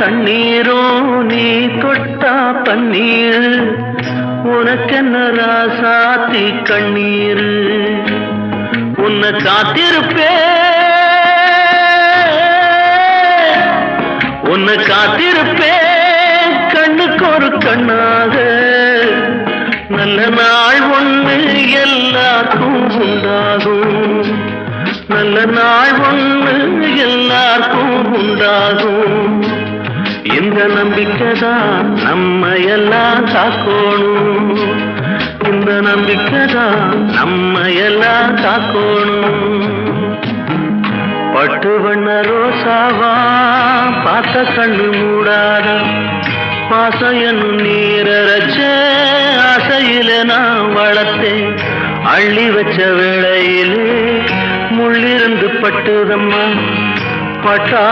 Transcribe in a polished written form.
கண்ணீரும் நீ தொட்டா பன்னீர் உனக்கென்ன ராசாத்தி கண்ணீர் உன்னை காத்திருப்பேன் கண்ணுக்கு ஒரு கண்ணாக நல்ல நாள் ஒண்ணு எல்லாருக்கும் உண்டாகும் நல்ல நாள் ஒண்ணு எல்லாருக்கும் உண்டாகும் இந்த நம்பிக்கைதான் நம்ம எல்லாம் காக்கணும் இந்த நம்பிக்கைதான் நம்ம எல்லாம் காக்கணும் பட்டு வண்ண ரோசாவா பார்த்த கண்ணு மூடாத பாசம் என்னும் நீரச்ச ஆசையில நான் வளர்த்தேன் அள்ளி வச்ச வேளையிலே முள்ளிருந்து பட்டுதம்மா பட்டா